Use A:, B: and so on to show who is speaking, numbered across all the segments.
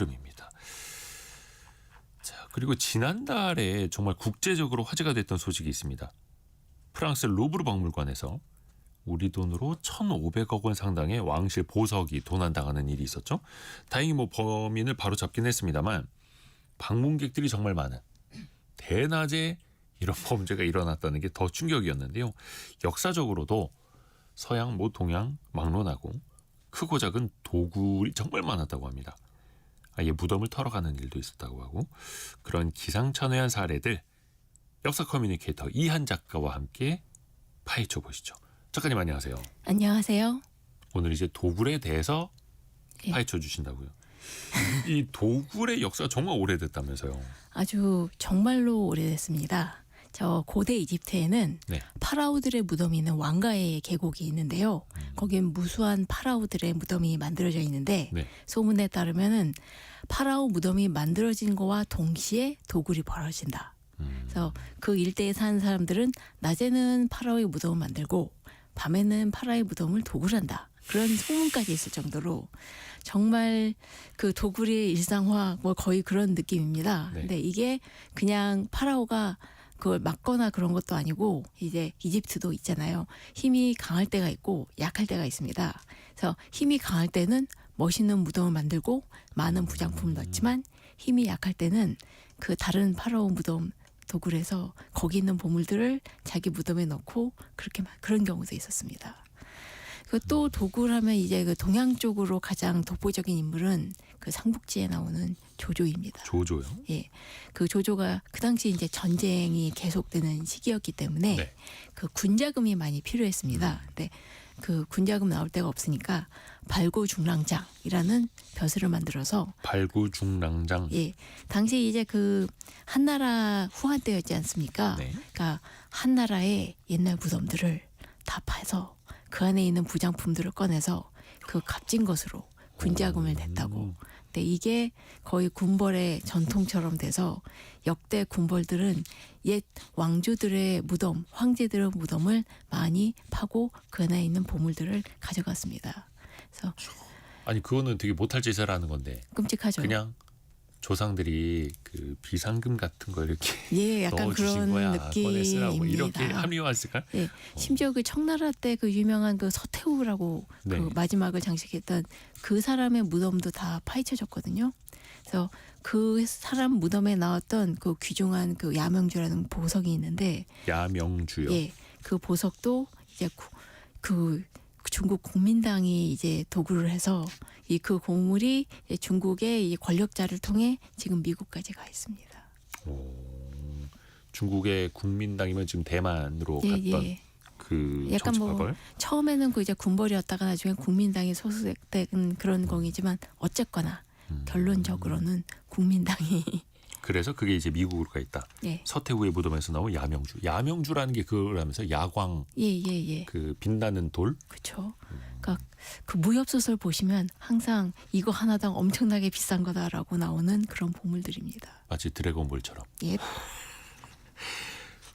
A: 여름입니다. 자, 그리고 지난달에 정말 국제적으로 화제가 됐던 소식이 있습니다. 프랑스 루브르 박물관에서 우리 돈으로 1,500억 원 상당의 왕실 보석이 도난당하는 일이 있었죠. 다행히 범인을 바로 잡긴 했습니다만 방문객들이 정말 많은 대낮에 이런 범죄가 일어났다는 게 더 충격이었는데요. 역사적으로도 서양, 동양 막론하고 크고 작은 도굴이 정말 많았다고 합니다. 아예 무덤을 털어가는 일도 있었다고 하고 그런 기상천외한 사례들 역사 커뮤니케이터 이한 작가와 함께 파헤쳐 보시죠. 작가님 안녕하세요.
B: 안녕하세요.
A: 오늘 이제 도굴에 대해서
B: 예.
A: 파헤쳐 주신다고요. 이 도굴의 역사가 정말 오래됐다면서요.
B: 아주 정말로 오래됐습니다. 저 고대 이집트에는
A: 네.
B: 파라오들의 무덤이 있는 왕가의 계곡이 있는데요. 거긴 무수한 파라오들의 무덤이 만들어져 있는데
A: 네.
B: 소문에 따르면은 파라오 무덤이 만들어진 거와 동시에 도굴이 벌어진다. 그래서 그 일대에 사는 사람들은 낮에는 파라오의 무덤을 만들고 밤에는 파라오의 무덤을 도굴한다. 그런 소문까지 있을 정도로 정말 그 도굴의 일상화 거의 그런 느낌입니다.
A: 네.
B: 근데 이게 그냥 파라오가 그걸 막거나 그런 것도 아니고 이제 이집트도 있잖아요. 힘이 강할 때가 있고 약할 때가 있습니다. 그래서 힘이 강할 때는 멋있는 무덤을 만들고 많은 부장품을 넣지만 힘이 약할 때는 그 다른 파라오 무덤 도굴해서 거기 있는 보물들을 자기 무덤에 넣고 그렇게 그런 경우도 있었습니다. 또 도굴하면 이제 그 동양 쪽으로 가장 독보적인 인물은 그 삼국지에 나오는 조조입니다.
A: 조조요?
B: 예, 그 조조가 그 당시 이제 전쟁이 계속되는 시기였기 때문에
A: 네.
B: 그 군자금이 많이 필요했습니다. 근데 그 군자금 나올 데가 없으니까 발고중랑장이라는 벼슬을 만들어서
A: 발구중랑장.
B: 예, 당시 이제 그 한나라 후한 때였지 않습니까?
A: 네.
B: 그러니까 한나라의 옛날 무덤들을 다 파서 그 안에 있는 부장품들을 꺼내서 그 값진 것으로 군자금을 냈다고. 근데 이게 거의 군벌의 전통처럼 돼서 역대 군벌들은 옛 왕조들의 무덤, 황제들의 무덤을 많이 파고 그 안에 있는 보물들을 가져갔습니다. 그래서
A: 아니 그거는 되게 못할 짓을 하는 건데
B: 끔찍하죠.
A: 그냥 조상들이 그 비상금 같은 거 이렇게
B: 예, 약간
A: 넣어주신
B: 그런
A: 거야. 꺼내 쓰라고
B: 느낌입니다.
A: 이렇게 합리화했을까?
B: 예, 심지어 그 청나라 때 그 유명한 그 서태후라고
A: 네.
B: 그 마지막을 장식했던 그 사람의 무덤도 다 파헤쳐졌거든요. 그래서 그 사람 무덤에 나왔던 그 귀중한 그 야명주라는 보석이 있는데,
A: 야명주요.
B: 예, 그 보석도 이제 그 중국 국민당이 이제 도굴을 해서 이 그 보물이 중국의 이 권력자를 통해 지금 미국까지 가 있습니다.
A: 오, 중국의 국민당이면 지금 대만으로
B: 예,
A: 갔던
B: 예.
A: 그
B: 약간
A: 정치파벌.
B: 처음에는 그 이제 군벌이었다가 나중에 국민당이 소속된 그런 거이지만 어쨌거나 결론적으로는 국민당이
A: 그래서 그게 이제 미국으로 가 있다.
B: 예.
A: 서태후의 무덤에서 나온 야명주. 야명주라는 게 그거라면서 야광
B: 예.
A: 그 빛나는 돌.
B: 그렇죠. 그러니까 그 무협소설 보시면 항상 이거 하나당 엄청나게 비싼 거다라고 나오는 그런 보물들입니다.
A: 마치 드래곤볼처럼.
B: 예.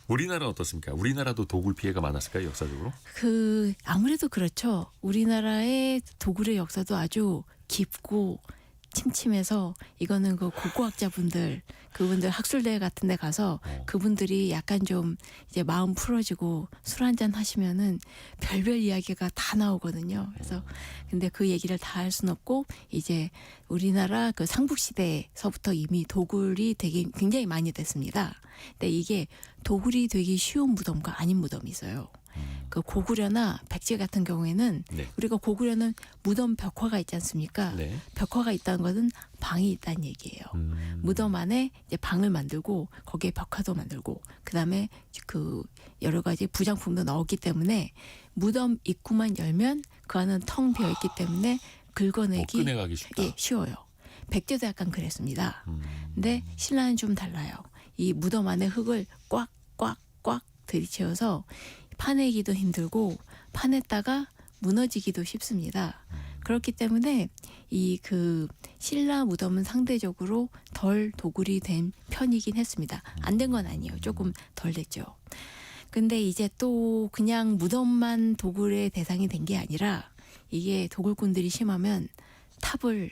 A: 우리나라 어떻습니까? 우리나라도 도굴 피해가 많았을까요? 역사적으로?
B: 그 아무래도 그렇죠. 우리나라의 도굴의 역사도 아주 깊고 침침해서 이거는 그 고고학자분들 그분들 학술대회 같은 데 가서 그분들이 약간 좀 이제 마음 풀어지고 술 한잔 하시면은 별별 이야기가 다 나오거든요. 그래서 근데 그 얘기를 다 할 수는 없고 이제 우리나라 그 삼국시대에서부터 이미 도굴이 되게 굉장히 많이 됐습니다. 근데 이게 도굴이 되기 쉬운 무덤과 아닌 무덤이 있어요. 그 고구려나 백제 같은 경우에는
A: 네.
B: 우리가 고구려는 무덤 벽화가 있지 않습니까?
A: 네.
B: 벽화가 있다는 것은 방이 있다는 얘기예요. 무덤 안에 이제 방을 만들고 거기에 벽화도 만들고 그다음에 그 여러 가지 부장품도 넣었기 때문에 무덤 입구만 열면 그 안은 텅 비어 있기 때문에 긁어내기
A: 꺼내가기 쉽다.
B: 예, 쉬워요. 백제도 약간 그랬습니다. 근데 신라는 좀 달라요. 이 무덤 안에 흙을 꽉꽉꽉 들이채워서 파내기도 힘들고 파냈다가 무너지기도 쉽습니다. 그렇기 때문에 이 그 신라 무덤은 상대적으로 덜 도굴이 된 편이긴 했습니다. 안 된 건 아니에요. 조금 덜 됐죠. 근데 이제 또 그냥 무덤만 도굴의 대상이 된 게 아니라 이게 도굴꾼들이 심하면 탑을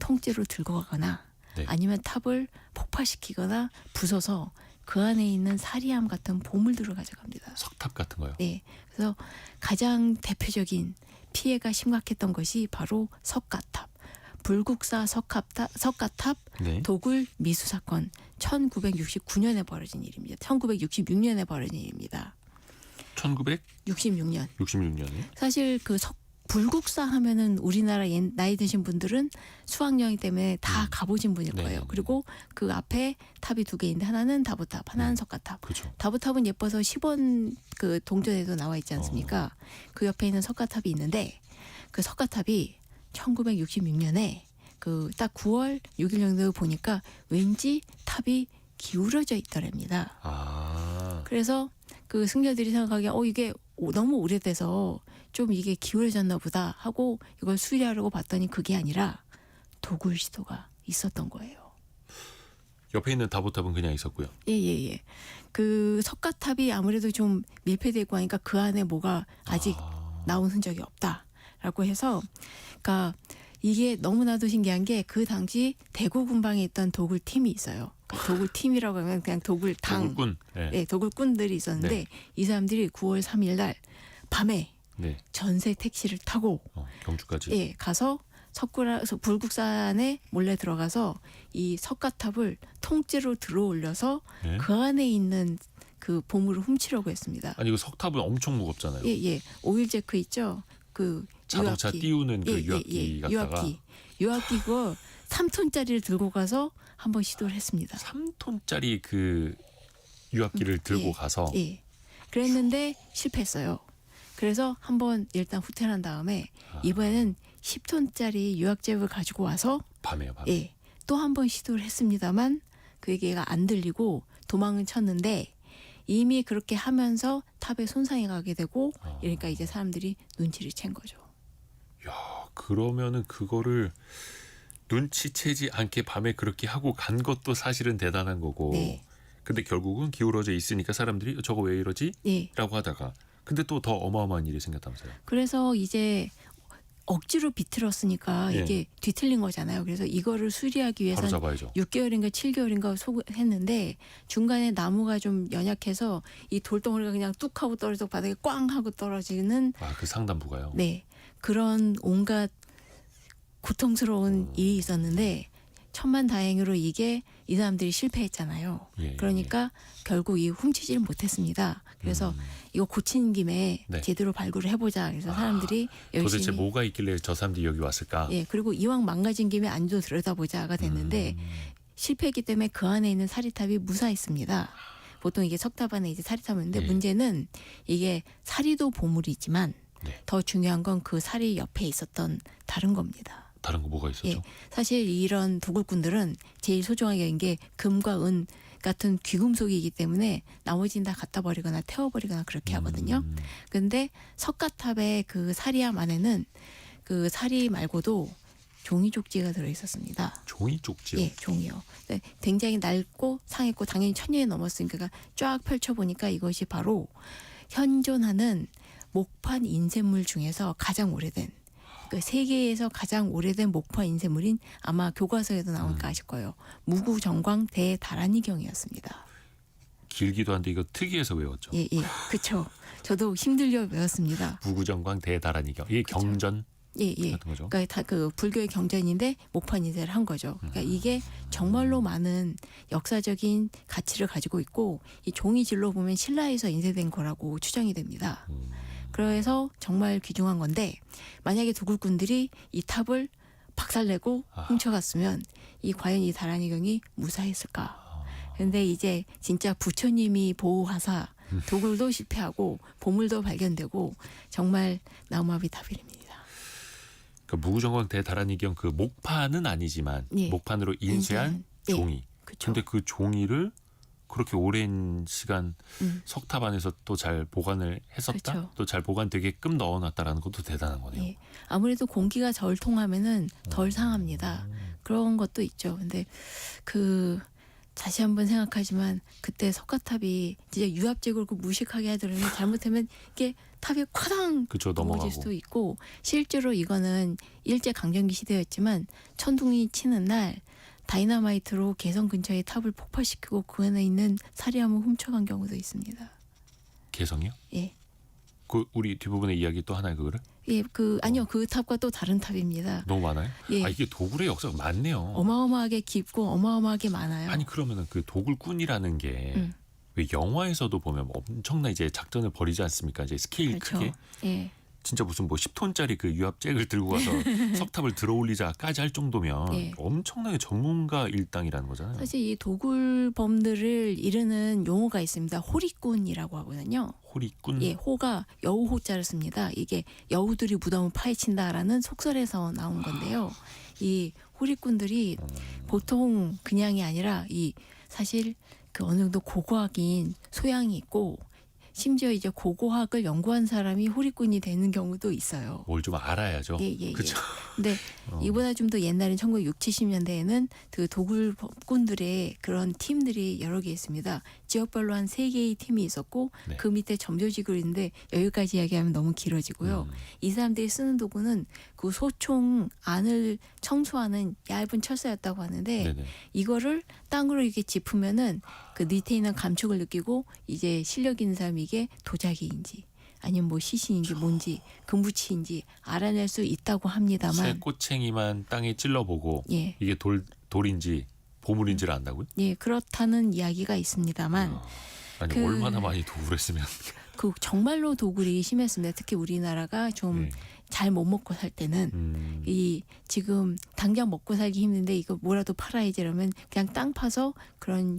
B: 통째로 들고 가거나
A: 네.
B: 아니면 탑을 폭파시키거나 부숴서 그 안에 있는 사리암 같은 보물들을 가져갑니다.
A: 석탑 같은 거요.
B: 네, 그래서 가장 대표적인 피해가 심각했던 것이 바로 석가탑, 불국사 석가탑
A: 네.
B: 도굴 미수 사건 1969년에 벌어진 일입니다. 1966년에 벌어진 일입니다.
A: 1966년에.
B: 66년. 사실 그 불국사 하면은 우리나라 나이 드신 분들은 수학여행 때문에 다 가보신 분일 거예요.
A: 네.
B: 그리고 그 앞에 탑이 두 개인데 하나는 다보탑, 하나는
A: 네.
B: 석가탑.
A: 그렇죠.
B: 다보탑은 예뻐서 10원 그 동전에도 나와 있지 않습니까? 그 옆에 있는 석가탑이 있는데 그 석가탑이 1966년에 그 딱 9월 6일 정도 보니까 왠지 탑이 기울어져 있더랍니다.
A: 아.
B: 그래서 그 승려들이 생각하기에 이게 너무 오래돼서 좀 이게 기울어졌나 보다 하고 이걸 수리하려고 봤더니 그게 아니라 도굴 시도가 있었던 거예요.
A: 옆에 있는 다보탑은 그냥 있었고요.
B: 예. 그 석가탑이 아무래도 좀 밀폐되고 하니까 그 안에 뭐가 아직 나온 흔적이 없다라고 해서 그러니까 이게 너무나도 신기한 게 그 당시 대구 군방에 있던 도굴 팀이 있어요. 그러니까 도굴 팀이라고 하면 그냥
A: 도굴꾼. 네.
B: 네, 도굴꾼들이 있었는데
A: 네.
B: 이 사람들이 9월 3일 날 밤에
A: 네.
B: 전세 택시를 타고
A: 경주까지.
B: 예, 가서 불국산에 몰래 들어가서 이 석가탑을 통째로 들어올려서
A: 네.
B: 그 안에 있는 그 보물을 훔치려고 했습니다.
A: 아니 이거 석탑은 엄청 무겁잖아요.
B: 예. 오일 제크 있죠? 그
A: 자동차
B: 유압기.
A: 띄우는 그 유압기 갖다가
B: 유압기 그거 3톤짜리를 들고 가서 한번 시도를 했습니다.
A: 3톤짜리 그 유압기를 들고 가서
B: 예. 그랬는데 실패했어요. 그래서 한번 일단 후퇴한 다음에 이번에는 10톤짜리 유압제를 가지고 와서
A: 밤에요.
B: 예, 또 한 번 시도를 했습니다만 그 얘기가 안 들리고 도망을 쳤는데 이미 그렇게 하면서 탑에 손상이 가게 되고 그러니까 이제 사람들이 눈치를 챈 거죠.
A: 야, 그러면은 그거를 눈치채지 않게 밤에 그렇게 하고 간 것도 사실은 대단한 거고.
B: 네.
A: 근데 결국은 기울어져 있으니까 사람들이 저거 왜 이러지?
B: 예.
A: 라고 하다가 근데 또 더 어마어마한 일이 생겼다면서요.
B: 그래서 이제 억지로 비틀었으니까
A: 예.
B: 이게 뒤틀린 거잖아요. 그래서 이거를 수리하기
A: 바로
B: 위해서
A: 잡아야죠.
B: 6개월인가 7개월인가 했는데 중간에 나무가 좀 연약해서 이 돌덩어리가 그냥 뚝 하고 떨어져 바닥에 꽝 하고 떨어지는
A: 그 상단부가요.
B: 네, 그런 온갖 고통스러운 일이 있었는데 천만다행으로 이게 이 사람들이 실패했잖아요.
A: 예,
B: 그러니까 결국 이 훔치지를 못했습니다. 그래서 이거 고친 김에
A: 네.
B: 제대로 발굴을 해보자. 그래서 사람들이 열심히
A: 도대체 뭐가 있길래 저 사람들이 여기 왔을까?
B: 예, 그리고 이왕 망가진 김에 안도 들여다보자가 됐는데 실패했기 때문에 그 안에 있는 사리탑이 무사했습니다. 보통 이게 석탑 안에 이제 사리탑이 있는데
A: 예.
B: 문제는 이게 사리도 보물이지만
A: 네.
B: 더 중요한 건 그 사리 옆에 있었던 다른 겁니다.
A: 다른 거 뭐가 있었죠?
B: 예, 사실 이런 도굴꾼들은 제일 소중하게 여긴 게 금과 은 같은 귀금속이기 때문에 나머지는 다 갖다 버리거나 태워버리거나 그렇게 하거든요. 근데 석가탑의 그 사리암 안에는 그 사리 말고도 종이 쪽지가 들어 있었습니다.
A: 종이 쪽지요?
B: 예, 종이요. 네, 굉장히 낡고 상했고 당연히 1000년이 넘었으니까 쫙 펼쳐보니까 이것이 바로 현존하는 목판 인쇄물 중에서 가장 오래된 그 세계에서 가장 오래된 목판 인쇄물인 아마 교과서에도 나오니까 아실 거예요. 무구정광 대다란이경이었습니다.
A: 길기도 한데 이거 특이해서 외웠죠.
B: 예, 그렇죠. 저도 힘들려 외웠습니다.
A: 무구정광 대다란이경. 이게
B: 그쵸.
A: 경전
B: 예.
A: 같은 거죠.
B: 그러니까 다 그 불교의 경전인데 목판 인쇄를 한 거죠. 그러니까 이게 정말로 많은 역사적인 가치를 가지고 있고 이 종이질로 보면 신라에서 인쇄된 거라고 추정이 됩니다. 그래서 정말 귀중한 건데 만약에 도굴꾼들이 이 탑을 박살내고 훔쳐갔으면 이 과연 이 다란이경이 무사했을까? 근데 이제 진짜 부처님이 보호하사 도굴도 실패하고 보물도 발견되고 정말 나무아비 타비입니다.
A: 그러니까 무구정광 대다란이경 그 목판은 아니지만
B: 예.
A: 목판으로 인쇄한
B: 예.
A: 종이.
B: 그렇죠.
A: 근데 그 종이를 그렇게 오랜 시간 석탑 안에서 또 잘 보관을 했었다.
B: 그쵸.
A: 또 잘 보관되게끔 넣어놨다라는 것도 대단한 거네요.
B: 예. 아무래도 공기가 덜 통하면은 덜 상합니다. 그런 것도 있죠. 근데 그 다시 한번 생각하지만 그때 석가탑이 진짜 유압적으로 무식하게 하더라면 잘못하면 이게 탑이 쾅
A: 그쵸,
B: 넘어질
A: 넘어가고.
B: 수도 있고 실제로 이거는 일제 강점기 시대였지만 천둥이 치는 날 다이너마이트로 개성 근처의 탑을 폭발시키고 그 안에 있는 사리함을 훔쳐간 경우도 있습니다.
A: 개성이요?
B: 예.
A: 그 우리 뒷부분의 이야기 또 하나요, 그거를?
B: 예, 아니요. 그 탑과 또 다른 탑입니다.
A: 너무 많아요?
B: 예.
A: 아, 이게 도굴의 역사가 많네요.
B: 어마어마하게 깊고 어마어마하게 많아요.
A: 아니 그러면은 그 도굴꾼이라는 게 왜
B: 음.
A: 영화에서도 보면 엄청난 이제 작전을 벌이지 않습니까? 이제 스케일
B: 그렇죠.
A: 크게
B: 예.
A: 진짜 무슨 뭐 10톤짜리 그 유압잭을 들고 가서 석탑을 들어올리자까지 할 정도면
B: 예.
A: 엄청나게 전문가 일당이라는 거잖아요.
B: 사실 이 도굴범들을 이르는 용어가 있습니다. 호리꾼이라고 하거든요.
A: 호리꾼.
B: 예, 호가 여우 호자를 씁니다. 이게 여우들이 무덤을 파헤친다라는 속설에서 나온 건데요. 이 호리꾼들이 보통 그냥이 아니라 이 사실 그 어느 정도 고고학인 소양이 있고 심지어 이제 고고학을 연구한 사람이 호리꾼이 되는 경우도 있어요.
A: 뭘 좀 알아야죠.
B: 예.
A: 그렇죠.
B: 근데 이보다 좀 더 옛날인 1960, 70년대에는 그 도굴꾼들의 그런 팀들이 여러 개 있습니다. 지역별로 한 3개의 팀이 있었고
A: 네.
B: 그 밑에 점조직으로 있는데 여기까지 이야기하면 너무 길어지고요. 이 사람들이 쓰는 도구는 그 소총 안을 청소하는 얇은 철사였다고 하는데
A: 네네.
B: 이거를 땅으로 이렇게 짚으면은 그 밑에 있는 감촉을 느끼고 이제 실력 있는 사람이 이게 도자기인지 아니면 뭐 시신인지 뭔지 금붙이인지 알아낼 수 있다고 합니다만
A: 새 꼬챙이만 땅에 찔러보고
B: 예,
A: 이게 돌인지 보물인지를 안다고요?
B: 예 그렇다는 이야기가 있습니다만
A: 아니
B: 그-
A: 얼마나 많이 도굴했으면.
B: 그 정말로 도굴이 심했습니다. 특히 우리나라가 좀
A: 네.
B: 잘 못 먹고 살 때는 이 지금 당장 먹고 살기 힘든데 이거 뭐라도 팔아야지 이러면 그냥 땅 파서 그런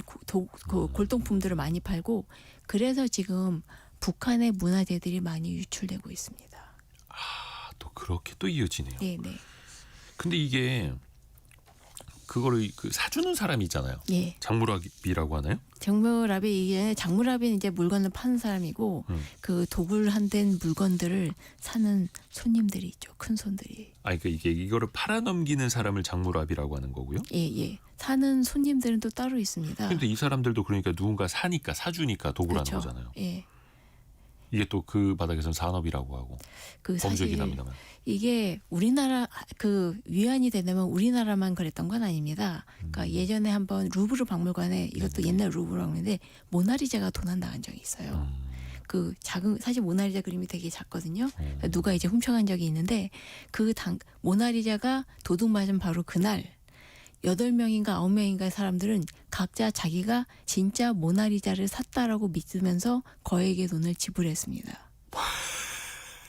B: 그 골동품들을 많이 팔고 그래서 지금 북한의 문화재들이 많이 유출되고 있습니다.
A: 아, 또 그렇게 또 이어지네요.
B: 네, 네.
A: 근데 이게 그거를 그 사주는 사람이 있잖아요.
B: 예.
A: 장물합이라고 하나요?
B: 장물랍이 이게 장물랍이 이제 물건을 파는 사람이고 그 도굴한된 물건들을 사는 손님들이 있죠. 큰 손들이.
A: 아니 그 이게 이거를 팔아넘기는 사람을 장물합이라고 하는 거고요.
B: 예, 예. 사는 손님들은 또 따로 있습니다.
A: 근데 이 사람들도 그러니까 누군가 사니까 사주니까 도굴하는
B: 그렇죠.
A: 거잖아요.
B: 예.
A: 이게 또 그 바닥에서는 산업이라고 하고
B: 그
A: 범죄긴
B: 사실
A: 합니다만.
B: 이게 우리나라 그 위안이 되려면 우리나라만 그랬던 건 아닙니다. 그러니까 예전에 한번 루브르 박물관에 이것도 옛날 루브르 박물관인데 모나리자가 도난 당한 적이 있어요. 그 작은 사실 모나리자 그림이 되게 작거든요. 그러니까 누가 이제 훔쳐간 적이 있는데 모나리자가 도둑 맞은 바로 그날 8명인가 9명인가 사람들은 각자 자기가 진짜 모나리자를 샀다라고 믿으면서 거액의 돈을 지불했습니다.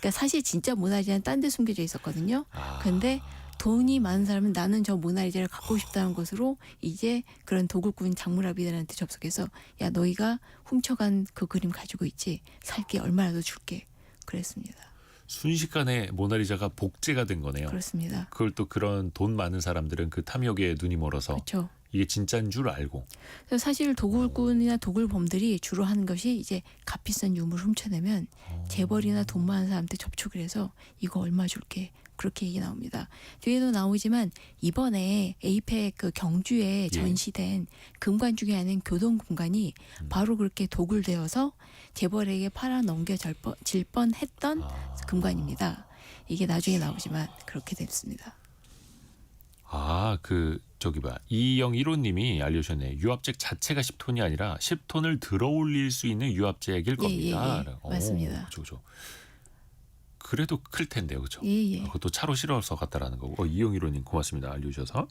B: 그러니까 사실 진짜 모나리자는 딴 데 숨겨져 있었거든요. 근데 돈이 많은 사람은 나는 저 모나리자를 갖고 싶다는 것으로 이제 그런 도굴꾼 장물합이들한테 접속해서 야 너희가 훔쳐간 그 그림 가지고 있지 살게 얼마라도 줄게 그랬습니다.
A: 순식간에 모나리자가 복제가 된 거네요.
B: 그렇습니다.
A: 그걸 또 그런 돈 많은 사람들은 그 탐욕에 눈이 멀어서
B: 그렇죠.
A: 이게 진짜인 줄 알고.
B: 그래서 사실 도굴꾼이나 도굴범들이 주로 하는 것이 이제 값비싼 유물 훔쳐내면 재벌이나 돈 많은 사람한테 접촉을 해서 이거 얼마 줄게 그렇게 얘기 나옵니다. 뒤에도 나오지만 이번에 에이펙 그 경주에 전시된 금관 중에 하나인 교동금관이 바로 그렇게 도굴되어서 재벌에게 팔아 넘겨질 뻔했던 금관입니다. 이게 나중에 나오지만 그렇게 됐습니다.
A: 아, 그 저기 봐. 201호님이 알려주셨네. 유압잭 자체가 10톤이 아니라 10톤을 들어올릴 수 있는 유압잭일 겁니다.
B: 맞습니다.
A: 그죠. 그래도 클 텐데요, 그렇죠?
B: 예.
A: 그것도 차로 실어서 갔다라는 거고. 201호님 고맙습니다. 알려주셔서.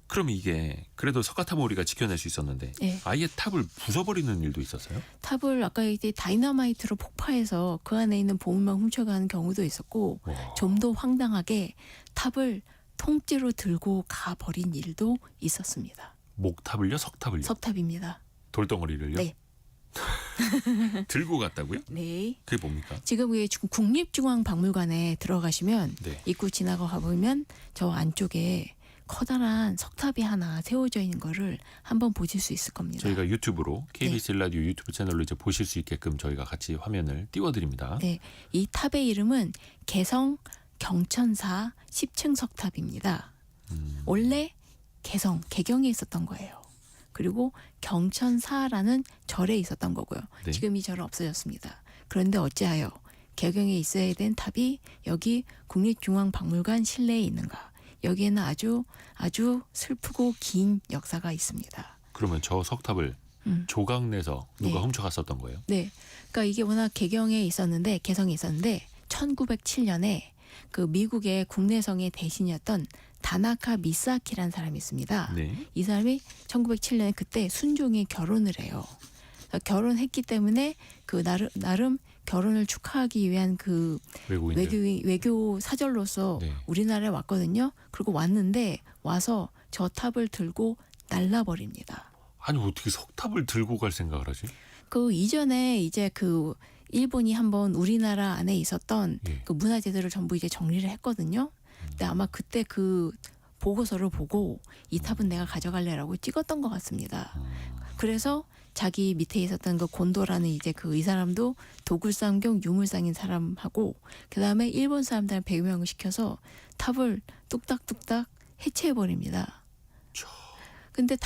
A: 그럼 이게 그래도 석가탑을 우리가 지켜낼 수 있었는데
B: 예.
A: 아예 탑을 부숴버리는 일도 있었어요?
B: 탑을 아까 이제 다이너마이트로 폭파해서 그 안에 있는 보물만 훔쳐가는 경우도 있었고 좀 더 황당하게 탑을 통째로 들고 가버린 일도 있었습니다.
A: 목탑을요? 석탑을요?
B: 석탑입니다.
A: 돌덩어리를요?
B: 네.
A: 들고 갔다고요?
B: 네.
A: 그게 뭡니까?
B: 지금 국립중앙박물관에 들어가시면
A: 네.
B: 입구 지나가 보면 저 안쪽에 커다란 석탑이 하나 세워져 있는 거를 한번 보실 수 있을 겁니다.
A: 저희가 유튜브로 KBS 라디오 유튜브 채널로 이제 보실 수 있게끔 저희가 같이 화면을 띄워드립니다.
B: 네. 이 탑의 이름은 개성 경천사 10층 석탑입니다. 원래 개경에 있었던 거예요. 그리고 경천사라는 절에 있었던 거고요.
A: 네.
B: 지금 이 절은 없어졌습니다. 그런데 어찌하여 개경에 있어야 된 탑이 여기 국립중앙박물관 실내에 있는가? 여기에는 아주 슬프고 긴 역사가 있습니다.
A: 그러면 저 석탑을 조각내서 누가
B: 네.
A: 훔쳐갔었던 거예요?
B: 네, 그러니까 이게 워낙 개성에 있었는데 1907년에 그 미국의 국내성의 대신이었던 다나카 미사키라는 사람이 있습니다.
A: 네.
B: 이 사람이 1907년에 그때 순종이 결혼을 해요. 결혼했기 때문에 그 나름 결혼을 축하하기 위한 그
A: 외국인들.
B: 외교 사절로서
A: 네.
B: 우리나라에 왔거든요. 그리고 왔는데 와서 저 탑을 들고 날라버립니다.
A: 아니 어떻게 석탑을 들고 갈 생각을 하지?
B: 그 이전에 이제 그 일본이 한번 우리나라 안에 있었던
A: 예.
B: 그 문화재들을 전부 이제 정리를 했거든요. 근데 아마 그때 그 보고서를 보고 이 탑은 내가 가져갈래라고 찍었던 것 같습니다. 그래서 자기 밑에 있었던 그 곤도라는 이제 그 이 사람도 도굴상 겸 유물상인 사람하고 그 다음에 일본 사람들 100명을 시켜서 탑을 뚝딱뚝딱 해체해 버립니다. 근데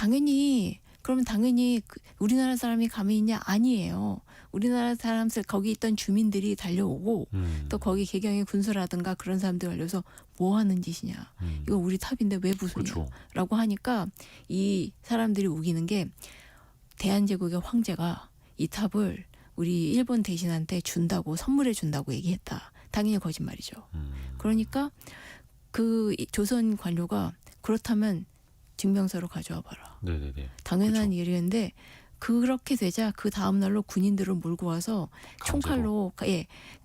B: 그러면 당연히 우리나라 사람이 감히 있냐? 아니에요. 우리나라 사람들 거기 있던 주민들이 달려오고 또 거기 개경의 군수라든가 그런 사람들 걸려서 뭐 하는 짓이냐. 이거 우리 탑인데 왜 부수냐.
A: 그렇죠.
B: 라고 하니까 이 사람들이 우기는 게 대한제국의 황제가 이 탑을 우리 일본 대신한테 준다고 선물해 준다고 얘기했다. 당연히 거짓말이죠. 그러니까 그 조선 관료가 그렇다면 증명서로 가져와 봐라.
A: 네네네.
B: 당연한
A: 그렇죠.
B: 일이었는데 그렇게 되자 그 다음 날로 군인들을 몰고 와서 총칼로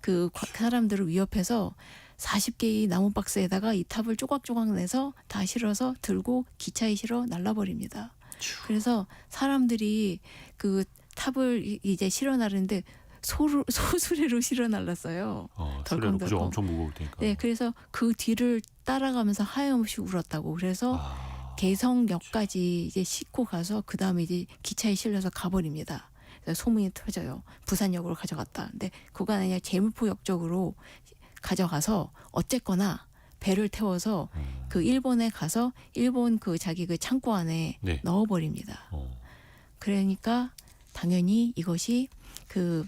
B: 그 사람들을 위협해서 40개의 나무 박스에다가 이 탑을 조각조각 내서 다 실어서 들고 기차에 실어 날라버립니다. 그래서 사람들이 그 탑을 이제 실어 나르는데 소수레로 실어 날랐어요.
A: 수레로 그죠.
B: 덜컹덜컹.
A: 엄청 무거울 테니까.
B: 네, 그래서 그 뒤를 따라가면서 하염없이 울었다고. 그래서 개성역까지 이제 싣고 가서 그 다음에 이제 기차에 실려서 가버립니다. 그래서 소문이 터져요. 부산역으로 가져갔다. 근데 그건 아니라 제물포역 쪽으로 가져가서 어쨌거나 배를 태워서 그 일본에 가서 일본 그 자기 그 창고 안에
A: 네.
B: 넣어버립니다. 그러니까 당연히 이것이 그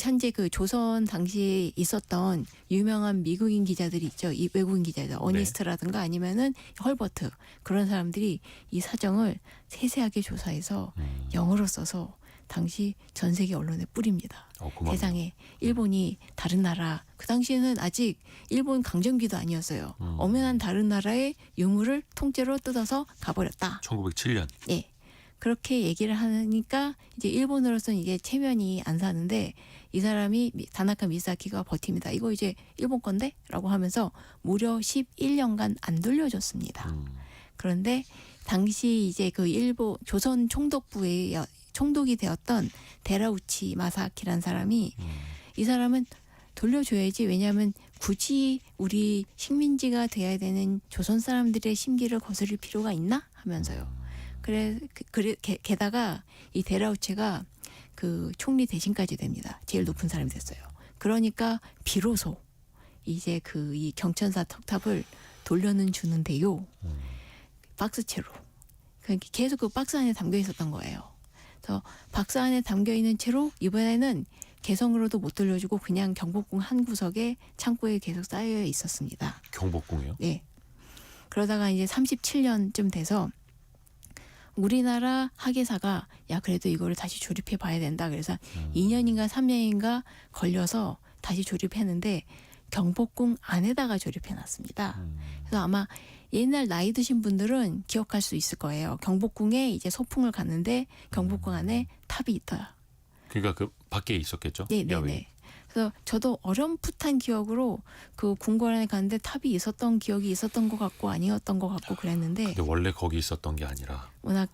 B: 현재 그 조선 당시에 있었던 유명한 미국인 기자들이 있죠. 이 외국인 기자들, 어니스트라든가 아니면은 헐버트 그런 사람들이 이 사정을 세세하게 조사해서 영어로 써서 당시 전 세계 언론에 뿌립니다. 세상에 일본이 다른 나라 그 당시에는 아직 일본 강점기도 아니었어요. 엄연한 다른 나라의 유물을 통째로 뜯어서 가버렸다.
A: 1907년.
B: 예. 그렇게 얘기를 하니까 이제 일본으로서는 이게 체면이 안 사는데 이 사람이 다나카 미사키가 버팁니다. 이거 이제 일본 건데라고 하면서 무려 11년간 안 돌려줬습니다. 그런데 당시 이제 그 일본 조선 총독부의 총독이 되었던 데라우치 마사키란 사람이 이 사람은 돌려줘야지. 왜냐하면 굳이 우리 식민지가 돼야 되는 조선 사람들의 심기를 거스릴 필요가 있나 하면서요. 게다가 이 데라우체가 그 총리 대신까지 됩니다. 제일 높은 사람이 됐어요. 그러니까 비로소 이제 그 이 경천사 턱탑을 돌려는 주는데요. 박스채로. 그러니까 계속 그 박스 안에 담겨 있었던 거예요. 그래서 박스 안에 담겨 있는 채로 이번에는 개성으로도 못 돌려주고 그냥 경복궁 한 구석에 창고에 계속 쌓여 있었습니다.
A: 경복궁이요?
B: 네. 그러다가 이제 37년쯤 돼서 우리나라 학예사가 야 그래도 이거를 다시 조립해 봐야 된다. 그래서 2년인가 3년인가 걸려서 다시 조립했는데 경복궁 안에다가 조립해 놨습니다. 그래서 아마 옛날 나이 드신 분들은 기억할 수 있을 거예요. 경복궁에 이제 소풍을 갔는데 경복궁 안에 탑이 있더라.
A: 그러니까 그 밖에 있었겠죠?
B: 네네네. 그래서 저도 어렴풋한 기억으로 그 궁궐안에 갔는데 탑이 있었던 기억이 있었던 것 같고 아니었던 것 같고 그랬는데
A: 근데 원래 거기 있었던 게 아니라
B: 워낙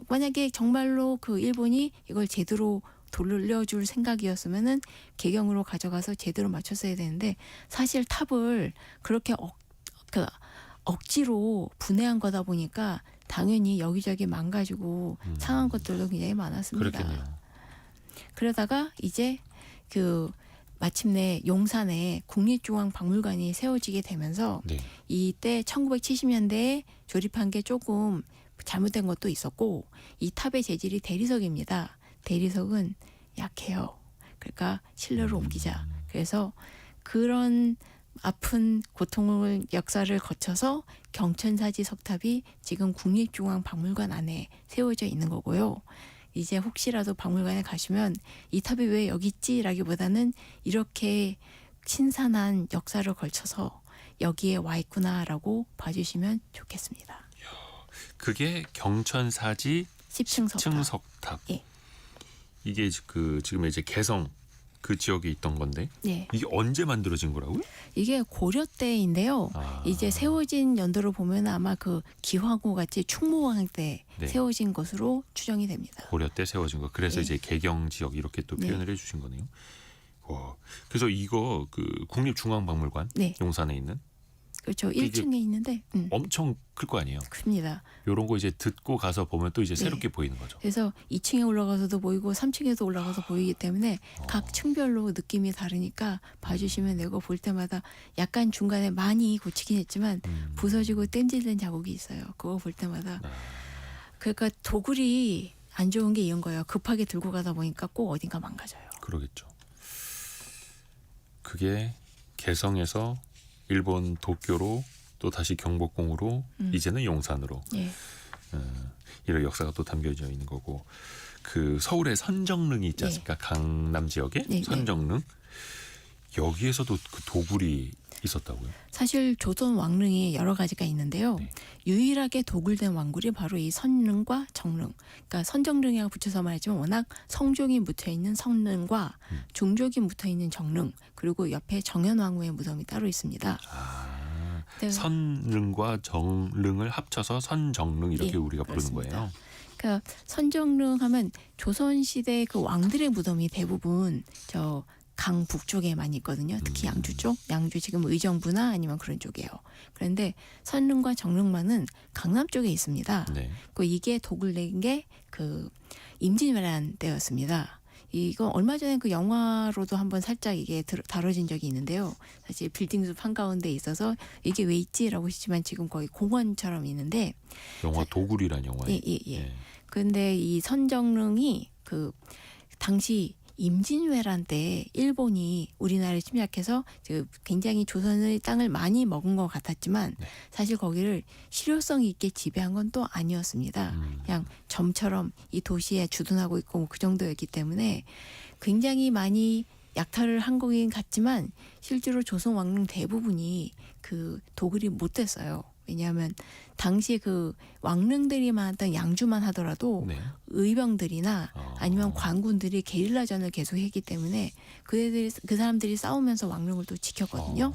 B: 만약에 정말로 그 일본이 이걸 제대로 돌려줄 생각이었으면은 개경으로 가져가서 제대로 맞췄어야 되는데 사실 탑을 그렇게 억지로 분해한 거다 보니까 당연히 여기저기 망가지고 상한 것들도 굉장히 많았습니다.
A: 그렇겠네요.
B: 그러다가 이제 그 마침내 용산에 국립중앙박물관이 세워지게 되면서
A: 네.
B: 이때 1970년대에 조립한 게 조금 잘못된 것도 있었고 이 탑의 재질이 대리석입니다. 대리석은 약해요. 그러니까 실내로 옮기자. 그래서 그런 아픈 고통을 역사를 거쳐서 경천사지 석탑이 지금 국립중앙박물관 안에 세워져 있는 거고요. 이제 혹시라도 박물관에 가시면 이 탑이 왜 여기 있지라기보다는 이렇게 신선한 역사를 걸쳐서 여기에 와 있구나라고 봐주시면 좋겠습니다.
A: 그게 경천사지
B: 10층 석탑.
A: 석탑.
B: 예.
A: 이게 그 지금 이제 개성 그 지역에 있던 건데
B: 네.
A: 이게 언제 만들어진 거라고요?
B: 이게 고려 때인데요.
A: 아.
B: 이제 세워진 연도로 보면 아마 그 기화고 같이 충무왕 때
A: 네.
B: 세워진 것으로 추정이 됩니다.
A: 고려 때 세워진 거. 그래서
B: 네.
A: 이제 개경 지역 이렇게 또
B: 네.
A: 표현을 해주신 거네요. 와. 그래서 이거 그 국립중앙박물관
B: 네.
A: 용산에 있는
B: 그렇죠.
A: 이게
B: 1층에 있는데
A: 엄청 클 거 아니에요.
B: 큽니다.
A: 요런 거 이제 듣고 가서 보면 또 이제
B: 네.
A: 새롭게 보이는 거죠.
B: 그래서 2층에 올라가서도 보이고 3층에도 올라가서 보이기 때문에 각 층별로 느낌이 다르니까 봐주시면 되고 볼 때마다 약간 중간에 많이 고치긴 했지만 부서지고 땜질된 자국이 있어요. 그거 볼 때마다. 그러니까 도굴이 안 좋은 게 이런 거예요. 급하게 들고 가다 보니까 꼭 어딘가 망가져요.
A: 그러겠죠. 그게 개성에서 일본 도쿄로 또 다시 경복궁으로 이제는 용산으로
B: 예.
A: 이런 역사가 또 담겨져 있는 거고 그 서울의 선정릉이 있지 않습니까? 강남 지역에
B: 네,
A: 선정릉 여기에서도 그 도굴이 있었다고요?
B: 사실 조선 왕릉이 여러 가지가 있는데요.
A: 네.
B: 유일하게 도굴된 왕굴이 바로 이 선릉과 정릉. 그러니까 선정릉이라고 붙여서 말하지만 워낙 성종이 묻혀있는 선릉과 중족이 묻혀있는 정릉 그리고 옆에 정현왕후의 무덤이 따로 있습니다.
A: 아,
B: 네.
A: 선릉과 정릉을 합쳐서 선정릉 이렇게
B: 예,
A: 우리가 부르는
B: 그렇습니다.
A: 거예요.
B: 그러니까 선정릉 하면 조선시대 그 왕들의 무덤이 대부분 저 강 북쪽에 많이 있거든요. 특히 양주 쪽. 양주 지금 의정부나 아니면 그런 쪽이에요. 그런데 선릉과 정릉만은 강남 쪽에 있습니다.
A: 네.
B: 그 이게 도굴된 게 그 임진왜란 때였습니다. 이거 얼마 전에 그 영화로도 한번 살짝 이게 다뤄진 적이 있는데요. 사실 빌딩숲 한가운데 있어서 이게 왜 있지라고 하시지만 지금 거의 공원처럼 있는데
A: 영화 도굴이란 영화에.
B: 예. 근데 이 선정릉이 그 당시 임진왜란 때 일본이 우리나라를 침략해서 굉장히 조선의 땅을 많이 먹은 것 같았지만
A: 네.
B: 사실 거기를 실효성 있게 지배한 건 또 아니었습니다. 그냥 점처럼 이 도시에 주둔하고 있고 그 정도였기 때문에 굉장히 많이 약탈을 한 거긴 같지만 실제로 조선 왕릉 대부분이 그 도굴이 못 됐어요. 왜냐하면 당시에 그 왕릉들이 많았던 양주만 하더라도
A: 네.
B: 의병들이나 아니면 관군들이 게릴라전을 계속했기 때문에 그 사람들이 싸우면서 왕릉을 또 지켰거든요.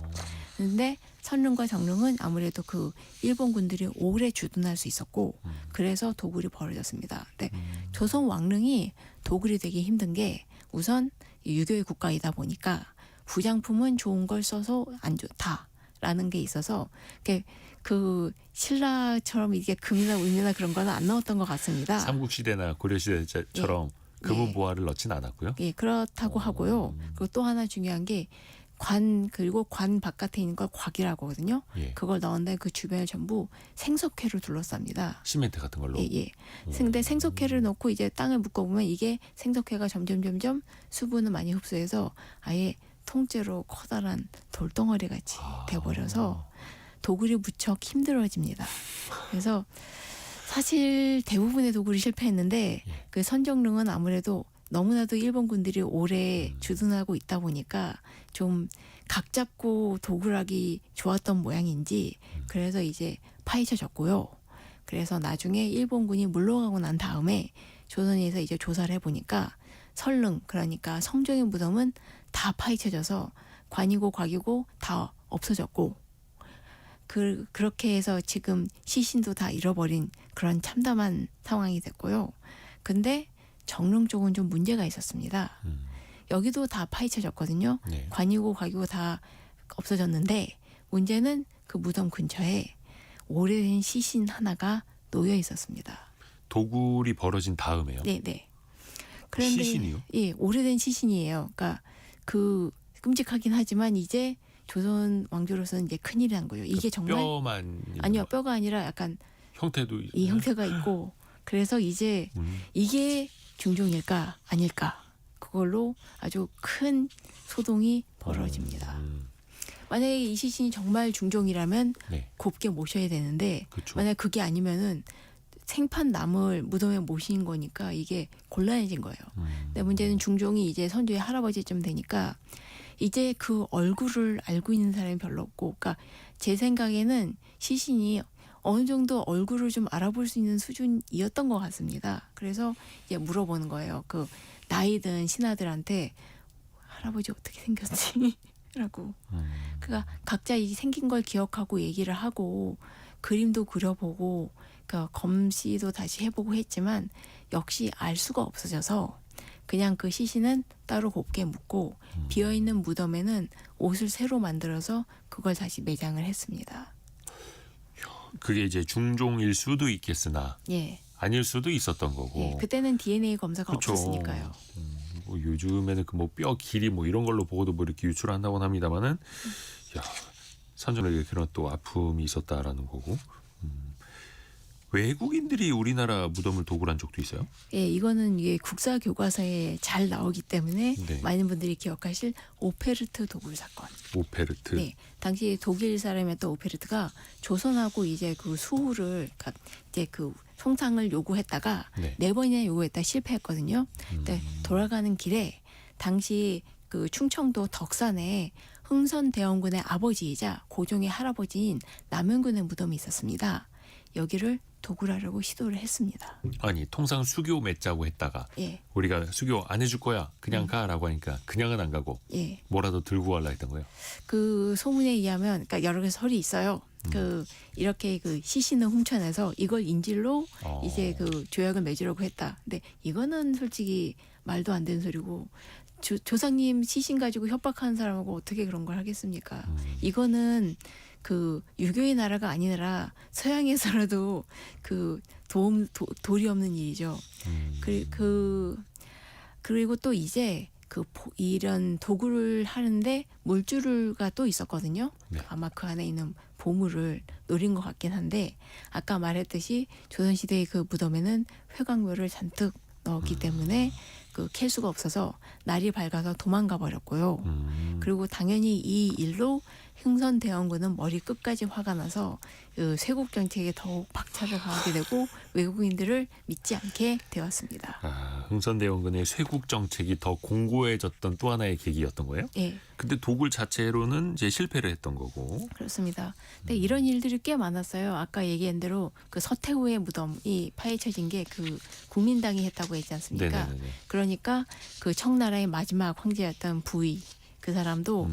B: 그런데 선릉과 정릉은 아무래도 그 일본군들이 오래 주둔할 수 있었고 그래서 도굴이 벌어졌습니다. 근데 조선 왕릉이 도굴이 되기 힘든 게 우선 유교의 국가이다 보니까 부장품은 좋은 걸 써서 안 좋다라는 게 있어서 그 신라처럼 이게 금이나 은이나 그런 거는 안 넣었던 것 같습니다.
A: 삼국시대나 고려시대처럼 금은 보화를 넣진 않았고요.
B: 예, 그렇다고 하고요. 그리고 또 하나 중요한 게 그리고 관 바깥에 있는 걸 곽이라고 하거든요.
A: 예.
B: 그걸 넣었는데 그 주변을 전부 생석회로 둘러쌉니다.
A: 시멘트 같은 걸로.
B: 예. 근데 생석회를 넣고 이제 땅을 묶어보면 이게 생석회가 점점 수분을 많이 흡수해서 아예 통째로 커다란 돌덩어리 같이 돼버려서 도굴이 무척 힘들어집니다. 그래서 사실 대부분의 도굴이 실패했는데 그 선정릉은 아무래도 너무나도 일본군들이 오래 주둔하고 있다 보니까 좀 각 잡고 도굴하기 좋았던 모양인지 그래서 이제 파헤쳐졌고요. 그래서 나중에 일본군이 물러가고 난 다음에 조선에서 이제 조사를 해보니까 설릉 그러니까 성종의 무덤은 다 파헤쳐져서 관이고 곽이고 다 없어졌고 그렇게 해서 지금 시신도 다 잃어버린 그런 참담한 상황이 됐고요. 근데 정릉 쪽은 좀 문제가 있었습니다. 여기도 다 파헤쳐졌거든요.
A: 네.
B: 관이고 곽이고 다 없어졌는데 문제는 그 무덤 근처에 오래된 시신 하나가 놓여 있었습니다.
A: 도굴이 벌어진 다음에요.
B: 네. 그런데
A: 시신이요?
B: 예, 오래된 시신이에요. 그러니까 그 끔찍하긴 하지만 이제 조선 왕조로서는 이제 큰일이 난 거예요. 이게 정말
A: 뼈만 있는
B: 아니요,
A: 거.
B: 뼈가 아니라 약간
A: 형태도
B: 이 형태가 있고 그래서 이제 이게 중종일까 아닐까 그걸로 아주 큰 소동이 벌어집니다. 만약에 이 시신이 정말 중종이라면
A: 네.
B: 곱게 모셔야 되는데
A: 그렇죠.
B: 만약 그게 아니면은 생판 남을 무덤에 모신 거니까 이게 곤란해진 거예요. 근데 문제는 중종이 이제 선조의 할아버지쯤 되니까 이제 그 얼굴을 알고 있는 사람이 별로 없고, 그러니까 제 생각에는 시신이 어느 정도 얼굴을 좀 알아볼 수 있는 수준이었던 것 같습니다. 그래서 이제 물어보는 거예요. 그 나이 든 신하들한테 할아버지 어떻게 생겼지? 라고. 그러니까 각자 이 생긴 걸 기억하고 얘기를 하고 그림도 그려보고 그러니까 검시도 다시 해보고 했지만 역시 알 수가 없어져서 그냥 그 시신은 따로 곱게 묻고 비어있는 무덤에는 옷을 새로 만들어서 그걸 다시 매장을 했습니다.
A: 그게 이제 중종일 수도 있겠으나
B: 예.
A: 아닐 수도 있었던 거고.
B: 예. 그때는 DNA 검사가
A: 그쵸.
B: 없었으니까요.
A: 뭐 요즘에는 그 뭐 뼈 길이 뭐 이런 걸로 보고도 뭐 이렇게 유출한다고는 합니다만은, 야, 선조에게 그런 또 아픔이 있었다라는 거고. 외국인들이 우리나라 무덤을 도굴한 적도 있어요?
B: 예, 이거는 이게 국사 교과서에 잘 나오기 때문에
A: 네.
B: 많은 분들이 기억하실 오페르트 도굴 사건.
A: 오페르트.
B: 네, 당시 독일 사람이었던 오페르트가 조선하고 이제 그 수후를, 그러니까 이제 그 송상을 요구했다가
A: 네.
B: 네 번이나 요구했다 실패했거든요. 근데 돌아가는 길에 당시 그 충청도 덕산에 흥선대원군의 아버지이자 고종의 할아버지인 남현군의 무덤이 있었습니다. 여기를 도굴하려고 시도를 했습니다.
A: 아니 통상 수교 맺자고 했다가
B: 예,
A: 우리가 수교 안 해줄 거야 그냥 가라고 하니까 그냥은 안 가고
B: 예.
A: 뭐라도 들고 가려 했던 거예요.
B: 그 소문에 의하면, 그러니까 여러 개 설이 있어요. 그 이렇게 그 시신을 훔쳐내서 이걸 인질로 이제 그 조약을 맺으려고 했다. 근데 이거는 솔직히 말도 안 되는 소리고, 조상님 시신 가지고 협박하는 사람하고 어떻게 그런 걸 하겠습니까? 이거는 그 유교의 나라가 아니라 서양에서라도 그 도리 없는 일이죠. 그리고 또 이제 이런 도구를 하는데 물줄가 또 있었거든요.
A: 네.
B: 아마 그 안에 있는 보물을 노린 것 같긴 한데, 아까 말했듯이 조선시대의 그 무덤에는 회광묘를 잔뜩 넣었기 때문에 그 캘 수가 없어서 날이 밝아서 도망가 버렸고요. 그리고 당연히 이 일로 흥선대원군은 머리 끝까지 화가 나서 그 쇄국 정책에 더욱 박차를 가하게 되고 외국인들을 믿지 않게 되었습니다.
A: 흥선대원군의 쇄국 정책이 더 공고해졌던 또 하나의 계기였던 거예요?
B: 예,
A: 근데 도굴 자체로는 이제 실패를 했던 거고.
B: 그렇습니다. 근데 이런 일들이 꽤 많았어요. 아까 얘기한 대로 그 서태후의 무덤이 파헤쳐진 게 그 국민당이 했다고 했지 않습니까?
A: 네네네.
B: 그러니까 그 청나라의 마지막 황제였던 부의 그 사람도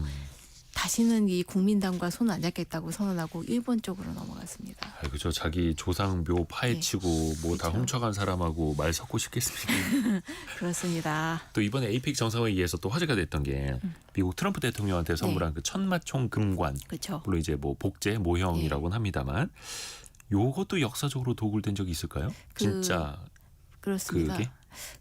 B: 다시는 이 국민당과 손 안 잡겠다고 선언하고 일본 쪽으로 넘어갔습니다.
A: 그죠. 자기 조상묘 파헤치고 뭐 다
B: 그쵸.
A: 훔쳐간 사람하고 말 섞고 싶겠습니까?
B: 그렇습니다.
A: 또 이번에 에이펙 정상회의에서 또 화제가 됐던 게 미국 트럼프 대통령한테 선물한 그 천마총 금관.
B: 그렇죠.
A: 물론 이제 뭐 복제 모형이라고는 합니다만 요것도 역사적으로 도굴된 적이 있을까요? 진짜
B: 그렇습니다.
A: 그게?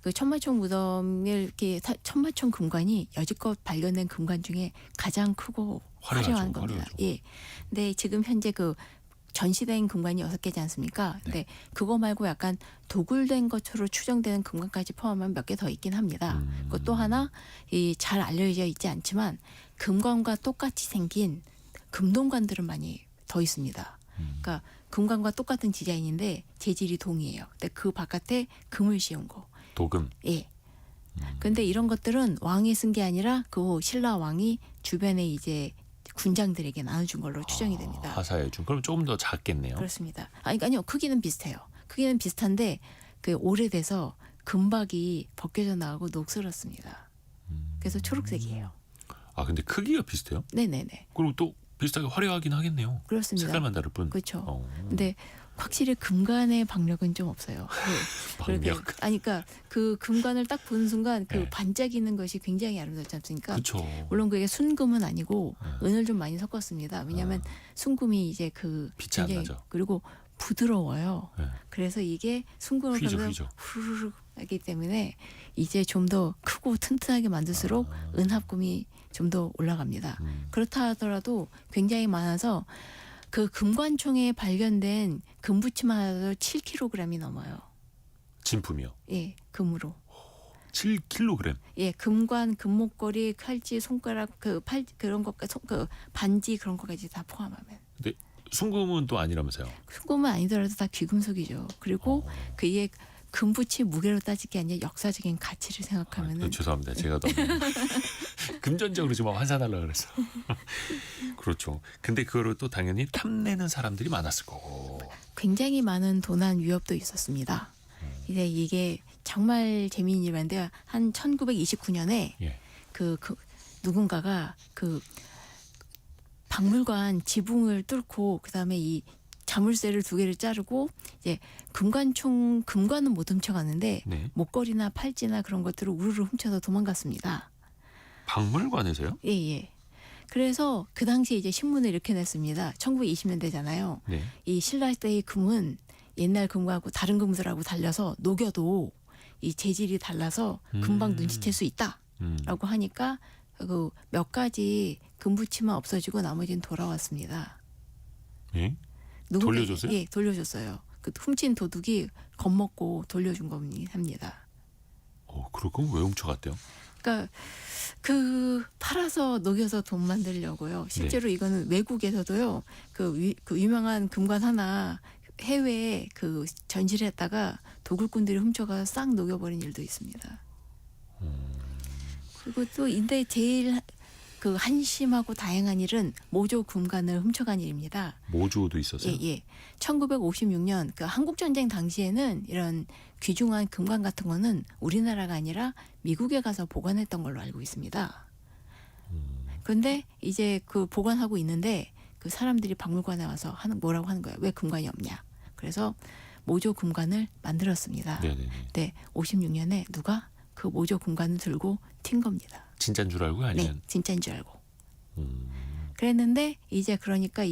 B: 그 천마총 무덤을 이렇게 천마총 금관이 여지껏 발견된 금관 중에 가장 크고
A: 화려하죠,
B: 화려한 겁니다.
A: 화려하죠.
B: 예. 근데 지금 현재 그 전시된 금관이 6개지 않습니까? 근데 그거 말고 약간 도굴된 것으로 추정되는 금관까지 포함하면 몇 개 더 있긴 합니다. 그또 하나 이 잘 알려져 있지 않지만 금관과 똑같이 생긴 금동관들은 많이 더 있습니다. 그러니까 금관과 똑같은 디자인인데 재질이 동이에요. 근데 그 바깥에 금을 씌운 거.
A: 도금.
B: 예. 근데 이런 것들은 왕이 쓴 게 아니라 그 신라 왕이 주변에 이제 군장들에게 나눠준 걸로 추정이 됩니다.
A: 하사해 준. 그럼 조금 더 작겠네요.
B: 그렇습니다. 아니요, 크기는 비슷해요. 크기는 비슷한데 그 오래돼서 금박이 벗겨져 나가고 녹슬었습니다. 그래서 초록색이에요.
A: 아 근데 크기가 비슷해요?
B: 네네네.
A: 그리고 또 비슷하게 화려하긴 하겠네요.
B: 그렇습니다.
A: 색깔만 다를 뿐.
B: 그렇죠. 근데 확실히 금관의 박력은 좀 없어요.
A: 박력.
B: 그러니까 그 금관을 딱 보는 순간 그
A: 네.
B: 반짝이는 것이 굉장히 아름답지 않습니까?
A: 그렇죠.
B: 물론 그게 순금은 아니고 은을 좀 많이 섞었습니다. 왜냐하면 순금이 이제 그
A: 빛이 안 나죠.
B: 그리고 부드러워요.
A: 네.
B: 그래서 이게 순금을
A: 휘죠,
B: 하면
A: 휘죠.
B: 후루룩 하기 때문에 이제 좀 더 크고 튼튼하게 만들수록 은합금이 좀 더 올라갑니다. 그렇다 하더라도 굉장히 많아서 그 금관총에 발견된 금부치만 하나도 7kg이 넘어요.
A: 진품이요.
B: 예, 금으로.
A: 7kg.
B: 예, 금관, 금목걸이, 칼찌, 손가락, 그런 것까지, 그 반지 그런 것까지 다 포함하면.
A: 근데 순금은 또 아니라면서요.
B: 순금은 아니더라도 다 귀금속이죠. 그리고 그게 금붙이 무게로 따질 게 아니라 역사적인 가치를 생각하면은
A: 죄송합니다. 제가 너무 금전적으로 좀 환산하려고 그래서. 그렇죠. 근데 그거를 또 당연히 탐내는 사람들이 많았을 거고.
B: 굉장히 많은 도난 위협도 있었습니다. 이제 이게 정말 재미있는 일인데 한 1929년에
A: 예.
B: 그 누군가가 그 박물관 지붕을 뚫고 그다음에 이 자물쇠를 2개를 자르고 이제 금관은 못 훔쳐갔는데
A: 네.
B: 목걸이나 팔찌나 그런 것들을 우르르 훔쳐서 도망갔습니다.
A: 박물관에서요?
B: 예. 그래서 그 당시에 이제 신문을 이렇게 냈습니다. 1920년대잖아요.
A: 네.
B: 이 신라 때의 금은 옛날 금하고 다른 금들하고 달려서 녹여도 이 재질이 달라서 금방 눈치챌 수 있다라고 하니까 그 몇 가지 금부치만 없어지고 나머지는 돌아왔습니다.
A: 예?
B: 누군가-
A: 돌려줬어요?
B: 예, 돌려줬어요. 그 훔친 도둑이 겁먹고 돌려준 겁니다.
A: 그럴 거면 왜 훔쳐갔대요?
B: 그러니까 그 팔아서 녹여서 돈 만들려고요. 실제로 이거는 외국에서도요. 그 유명한 금관 하나 해외에 그 전시를 했다가 도굴꾼들이 훔쳐가서 싹 녹여버린 일도 있습니다. 그리고 또 인데 제일 그 한심하고 다양한 일은 모조 금관을 훔쳐간 일입니다.
A: 모조도 있었어요?
B: 예. 1956년 그 한국전쟁 당시에는 이런 귀중한 금관 같은 거는 우리나라가 아니라 미국에 가서 보관했던 걸로 알고 있습니다. 그런데 이제 그 보관하고 있는데 그 사람들이 박물관에 와서 뭐라고 하는 거예요. 왜 금관이 없냐. 그래서 모조 금관을 만들었습니다.
A: 네네네.
B: 네, 56년에 누가 그 모조 금관을 들고 튄 겁니다.
A: 진짜인 줄 알고
B: 네,
A: 아니면?
B: 진짜인 줄 알고.
A: 음.
B: 그랬는데 이제 그러니까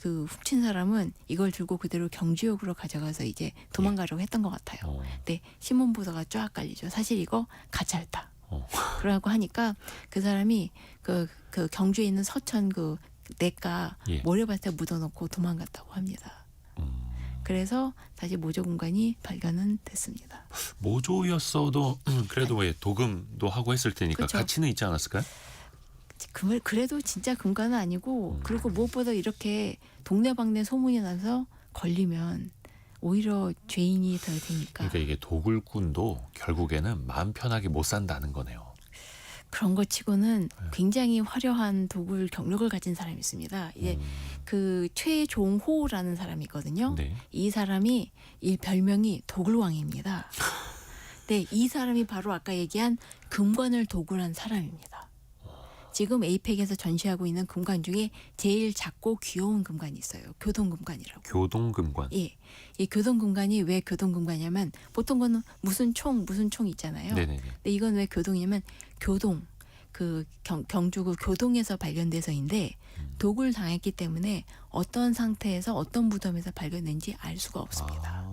B: 그 훔친 사람은 이걸 들고 그대로 경주역으로 가져가서 이제 도망가려고 했던 것 같아요. 근데 신문 보도가 쫙 깔리죠. 사실 이거 가짜였다. 그러고 하니까 그 사람이 그 경주에 있는 서천 그 냇가
A: 예.
B: 모래밭에 묻어놓고 도망갔다고 합니다. 그래서 다시 모조 공간이 발견은 됐습니다.
A: 모조였어도 그래도 왜 도금도 하고 했을 테니까
B: 그쵸.
A: 가치는 있지 않았을까요?
B: 그래도 진짜 금관은 아니고 그리고 무엇보다 이렇게 동네방네 소문이 나서 걸리면 오히려 죄인이 더 되니까
A: 그러니까 이게 도굴꾼도 결국에는 마음 편하게 못 산다는 거네요.
B: 그런 것 치고는 굉장히 화려한 도굴 경력을 가진 사람이 있습니다. 이제 그 최종호라는 사람이 있거든요.
A: 네.
B: 이 사람이 별명이 도굴왕입니다. 네, 이 사람이 바로 아까 얘기한 금관을 도굴한 사람입니다. 지금 에이펙에서 전시하고 있는 금관 중에 제일 작고 귀여운 금관이 있어요. 교동금관이라고.
A: 교동금관.
B: 예, 이 교동금관이 왜 교동금관이냐면 보통 거는 무슨 총 있잖아요.
A: 네네네.
B: 근데 이건 왜 교동이냐면 교동 그 경주 그 교동에서 발견돼서인데 독을 당했기 때문에 어떤 상태에서 어떤 무덤에서 발견된지 알 수가 없습니다.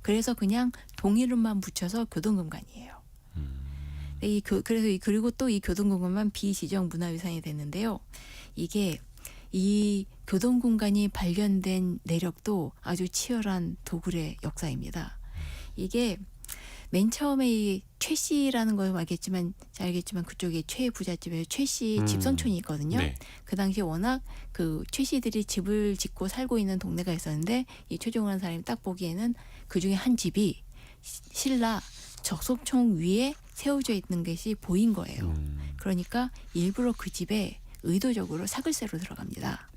B: 그래서 그냥 동이름만 붙여서 교동금관이에요. 그리고 또 이 교동금관만 비지정 문화유산이 됐는데요. 이게 이 교동금관이 발견된 내력도 아주 치열한 도굴의 역사입니다. 이게 맨 처음에 이 최 씨라는 걸 알겠지만 그쪽에 최 부잣집에 최 씨 집선촌이 있거든요.
A: 네.
B: 그 당시에 워낙 그 최 씨들이 집을 짓고 살고 있는 동네가 있었는데 이 최종호라는 사람이 딱 보기에는 그 중에 한 집이 신라 적석총 위에 세워져 있는 것이 보인 거예요. 그러니까 일부러 그 집에 의도적으로 사글세로 들어갑니다.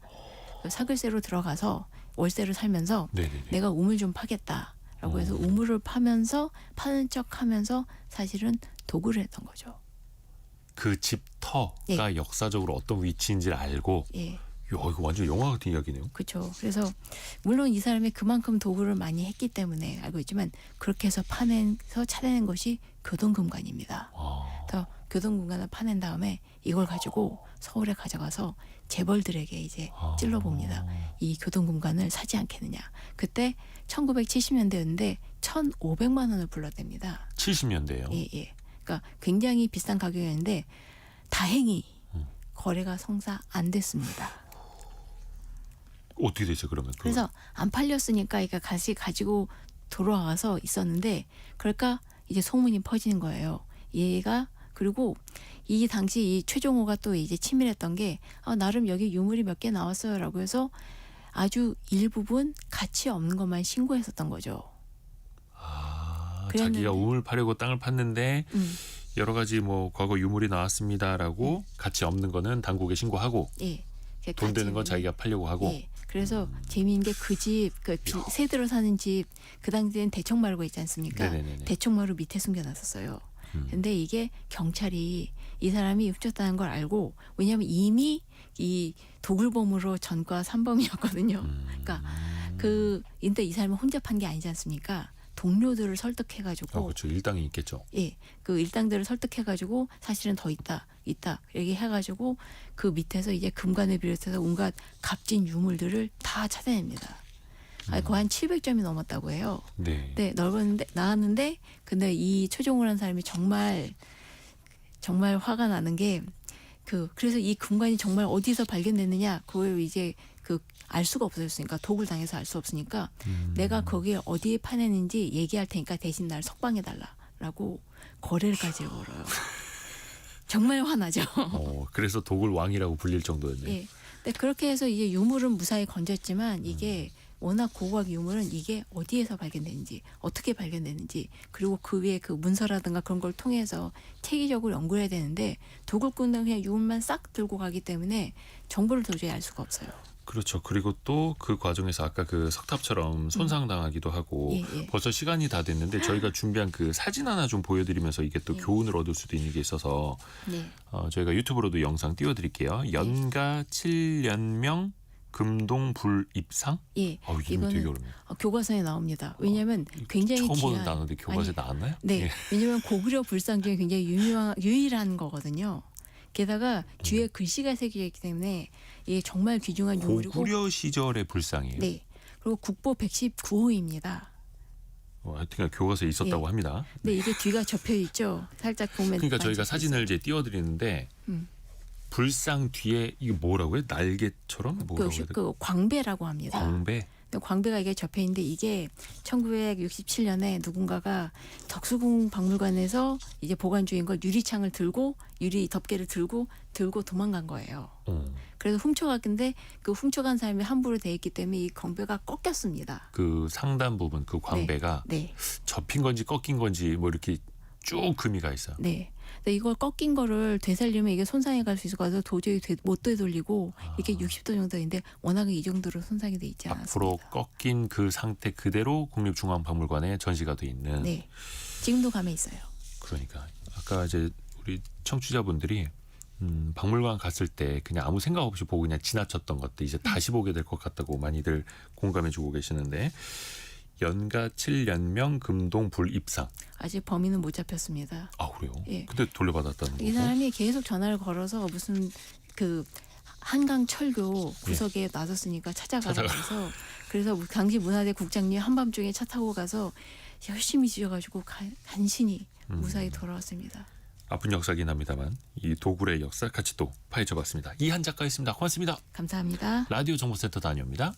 B: 그 사글세로 들어가서 월세로 살면서
A: 네네네.
B: 내가 우물 좀 파겠다라고 해서 우물을 파면서 파는 척하면서 사실은 도굴을 했던 거죠.
A: 그 집 터가 역사적으로 어떤 위치인지를 알고
B: 예,
A: 이거 완전 영화 같은 이야기네요.
B: 그렇죠. 그래서 물론 이 사람이 그만큼 도굴을 많이 했기 때문에 알고 있지만 그렇게 해서 찾아낸 것이 교동금관입니다. 그래서 교동금관을 파낸 다음에 이걸 가지고 서울에 가져가서 재벌들에게 이제 찔러봅니다. 이 교동금관을 사지 않겠느냐. 그때 1970년대였는데 1,500만 원을 불렀답니다.
A: 70년대예요.
B: 예. 그러니까 굉장히 비싼 가격이었는데 다행히 거래가 성사 안 됐습니다.
A: 어떻게 됐어요 그러면? 그건?
B: 그래서 안 팔렸으니까 이게 다시 가지고 돌아와서 있었는데 그러니까 이제 소문이 퍼지는 거예요. 얘가 그리고 이 당시 이 최종호가 또 이제 치밀했던 게 나름 여기 유물이 몇 개 나왔어요라고 해서 아주 일부분 가치 없는 것만 신고했었던 거죠. 그랬는데,
A: 자기가 우물 파려고 땅을 팠는데
B: 음,
A: 여러 가지 뭐 과거 유물이 나왔습니다라고 가치 없는 거는 당국에 신고하고
B: 예,
A: 돈 되는 건
B: 가치
A: 자기가 팔려고 하고.
B: 예. 그래서 재미있는 게 그 집, 세대로 사는 집, 그 당시엔 대청마루가 있지 않습니까?
A: 네네네네.
B: 대청마루 밑에 숨겨놨었어요.
A: 음.
B: 근데 이게 경찰이 이 사람이 훔쳤다는 걸 알고 왜냐하면 이미 이 도굴범으로 전과 3범이었거든요. 그러니까 근데 이 사람은 혼자 판 게 아니지 않습니까? 동료들을 설득해가지고
A: 그렇죠. 일당이 있겠죠.
B: 예, 그 일당들을 설득해가지고 사실은 더 있다 얘기해가지고 그 밑에서 이제 금관을 비롯해서 온갖 값진 유물들을 다 찾아냅니다. 거의 한 700점이 넘었다고 해요.
A: 네.
B: 네, 나왔는데 근데 이 최종호라는 사람이 정말 화가 나는 게 그래서 이 금관이 정말 어디서 발견됐느냐 그걸 이제 알 수가 없어졌으니까 독을 당해서 알 수 없으니까 내가 거기에 어디에 파냈는지 얘기할 테니까 대신 날 석방해 달라라고 거래까지 걸어요. 정말 화나죠.
A: 그래서 독을 왕이라고 불릴 정도였네요.
B: 예. 근데 그렇게 해서 이제 유물은 무사히 건졌지만 이게 워낙 고고학 유물은 이게 어디에서 발견됐는지 어떻게 발견됐는지 그리고 그 위에 그 문서라든가 그런 걸 통해서 체계적으로 연구를 해야 되는데 도굴꾼은 그냥 유물만 싹 들고 가기 때문에 정보를 도저히 알 수가 없어요.
A: 그렇죠. 그리고 또 그 과정에서 아까 그 석탑처럼 손상당하기도 하고
B: 예.
A: 벌써 시간이 다 됐는데 저희가 준비한 그 사진 하나 좀 보여드리면서 이게 또
B: 예.
A: 교훈을 얻을 수도 있는 게 있어서
B: 네.
A: 저희가 유튜브로도 영상 띄워드릴게요. 연가 7년명 금동 불입상?
B: 예.
A: 이름이 되게
B: 이거는
A: 어렵네요.
B: 교과서에 나옵니다. 왜냐하면 굉장히
A: 처음 보는
B: 귀한
A: 단어인데 교과서에
B: 아니,
A: 나왔나요?
B: 네.
A: 예.
B: 왜냐하면 고구려 불상 중에 굉장히 유일한 거거든요. 게다가 뒤에 글씨가 새겨져 있기 때문에 이게 정말 귀중한 유물이고.
A: 고구려 시절의 불상이에요.
B: 네. 그리고 국보 119호입니다.
A: 하여튼 교과서에 있었다고
B: 예.
A: 합니다.
B: 네, 이게 뒤가 접혀 있죠. 살짝 보면.
A: 그러니까
B: 많이
A: 저희가
B: 접혀
A: 사진을 이제 띄워드리는데
B: 음.
A: 불상 뒤에 이게 뭐라고요? 날개처럼 뭐라고 해야 될까?
B: 광배라고 합니다.
A: 광배.
B: 근데 광배가 이게 접혀 있는데 이게 1967년에 누군가가 덕수궁 박물관에서 이제 보관 중인 걸 유리창을 들고 유리 덮개를 들고 도망간 거예요. 그래서 훔쳐갔는데 그 훔쳐간 사람이 함부로 돼 있기 때문에 이 광배가 꺾였습니다.
A: 그 상단 부분 그 광배가
B: 네.
A: 접힌 건지 꺾인 건지 뭐 이렇게 쭉 금이 가 있어요.
B: 네. 근데 이걸 꺾인 거를 되살리면 이게 손상해 갈 수 있을 것 같아서 도저히 못 되돌리고 이게 60도 정도인데 워낙에 이 정도로 손상이 돼 있지 않았습니다.
A: 앞으로 꺾인 그 상태 그대로 국립중앙박물관에 전시가 돼 있는.
B: 네. 지금도 감에 있어요.
A: 그러니까 아까 이제 우리 청취자분들이 박물관 갔을 때 그냥 아무 생각 없이 보고 그냥 지나쳤던 것들 이제 다시 보게 될 것 같다고 많이들 공감해주고 계시는데 연가 7년명 금동 불입상.
B: 아직 범인은 못 잡혔습니다.
A: 그래요?
B: 예.
A: 근데 돌려받았다는 거고.
B: 이 사람이 계속 전화를 걸어서 무슨 한강 철교 구석에 놔뒀으니까 찾아가라고 해서 그래서 당시 문화재 국장님 한밤중에 차 타고 가서 열심히 지어가지고 간신히 무사히 돌아왔습니다.
A: 아픈 역사긴 합니다만 이 도굴의 역사 같이 또 파헤쳐봤습니다. 이한 작가였습니다. 고맙습니다.
B: 감사합니다.
A: 라디오 정보센터 다녀옵니다.